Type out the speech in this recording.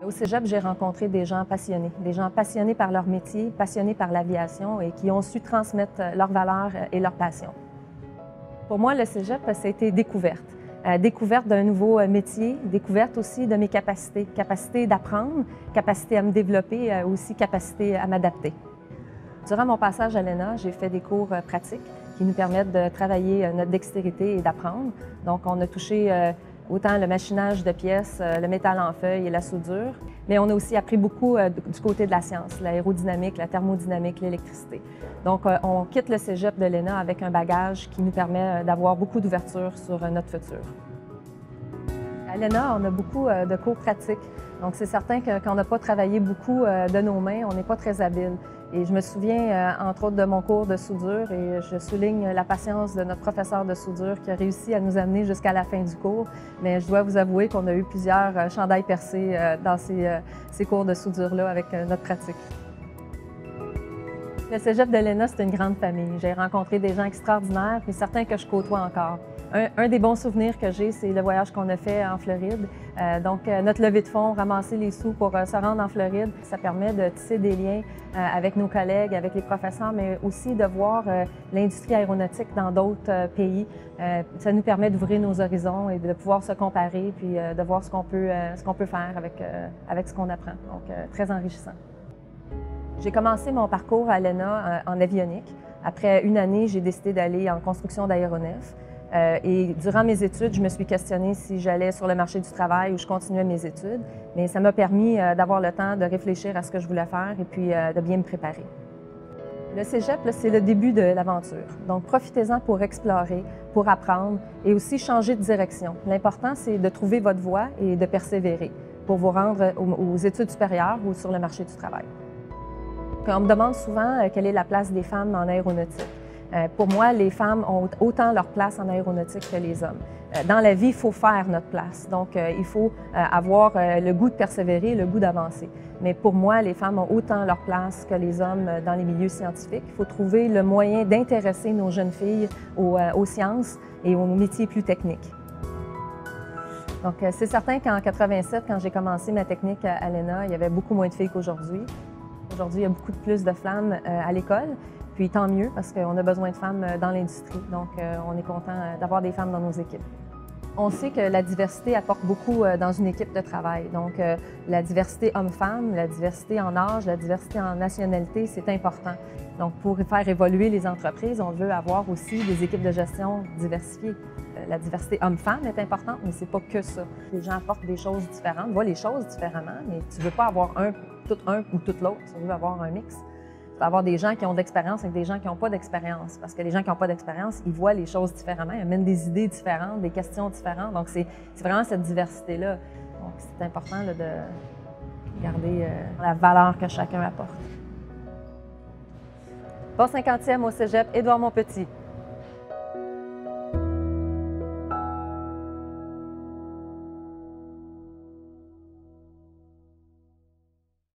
Au cégep, j'ai rencontré des gens passionnés par leur métier, passionnés par l'aviation et qui ont su transmettre leurs valeurs et leurs passions. Pour moi, le cégep, ça a été découverte. Découverte d'un nouveau métier, découverte aussi de mes capacités, capacité d'apprendre, capacité à me développer, aussi capacité à m'adapter. Durant mon passage à l'ENA, j'ai fait des cours pratiques qui nous permettent de travailler notre dextérité et d'apprendre. Donc, on a touché autant le machinage de pièces, le métal en feuille et la soudure, mais on a aussi appris beaucoup du côté de la science, l'aérodynamique, la thermodynamique, l'électricité. Donc, on quitte le cégep de l'ENA avec un bagage qui nous permet d'avoir beaucoup d'ouverture sur notre futur. À l'ENA, on a beaucoup de cours pratiques. Donc, c'est certain que quand on n'a pas travaillé beaucoup de nos mains, on n'est pas très habile. Et je me souviens, entre autres, de mon cours de soudure et je souligne la patience de notre professeur de soudure qui a réussi à nous amener jusqu'à la fin du cours. Mais je dois vous avouer qu'on a eu plusieurs chandails percés dans ces cours de soudure-là avec notre pratique. Le cégep de l'ENA, c'est une grande famille. J'ai rencontré des gens extraordinaires, puis certains que je côtoie encore. Un des bons souvenirs que j'ai, c'est le voyage qu'on a fait en Floride. Notre levée de fonds, ramasser les sous pour se rendre en Floride, ça permet de tisser des liens avec nos collègues, avec les professeurs, mais aussi de voir l'industrie aéronautique dans d'autres pays. Ça nous permet d'ouvrir nos horizons et de pouvoir se comparer, puis de voir ce qu'on peut faire avec ce qu'on apprend. Donc, très enrichissant. J'ai commencé mon parcours à l'ENA en avionique. Après une année, j'ai décidé d'aller en construction d'aéronefs. Et durant mes études, je me suis questionnée si j'allais sur le marché du travail ou je continuais mes études. Mais ça m'a permis d'avoir le temps de réfléchir à ce que je voulais faire et puis de bien me préparer. Le cégep, c'est le début de l'aventure. Donc, profitez-en pour explorer, pour apprendre et aussi changer de direction. L'important, c'est de trouver votre voie et de persévérer pour vous rendre aux études supérieures ou sur le marché du travail. On me demande souvent quelle est la place des femmes en aéronautique. Pour moi, les femmes ont autant leur place en aéronautique que les hommes. Dans la vie, il faut faire notre place. Donc, il faut avoir le goût de persévérer, le goût d'avancer. Mais pour moi, les femmes ont autant leur place que les hommes dans les milieux scientifiques. Il faut trouver le moyen d'intéresser nos jeunes filles aux sciences et aux métiers plus techniques. Donc, c'est certain qu'en 87, quand j'ai commencé ma technique à l'ENA, il y avait beaucoup moins de filles qu'aujourd'hui. Aujourd'hui, il y a beaucoup plus de femmes à l'école, puis tant mieux parce qu'on a besoin de femmes dans l'industrie. Donc, on est content d'avoir des femmes dans nos équipes. On sait que la diversité apporte beaucoup dans une équipe de travail. Donc, la diversité homme-femme, la diversité en âge, la diversité en nationalité, c'est important. Donc, pour faire évoluer les entreprises, on veut avoir aussi des équipes de gestion diversifiées. La diversité homme-femme est importante, mais c'est pas que ça. Les gens apportent des choses différentes, voient les choses différemment, mais tu veux pas avoir tout un ou tout l'autre, tu veux avoir un mix. Tu vas avoir des gens qui ont de l'expérience avec des gens qui n'ont pas d'expérience. Parce que les gens qui n'ont pas d'expérience, ils voient les choses différemment, ils amènent des idées différentes, des questions différentes. Donc, c'est vraiment cette diversité-là. Donc, c'est important là, de garder la valeur que chacun apporte. Bon 50e au cégep, Édouard Montpetit.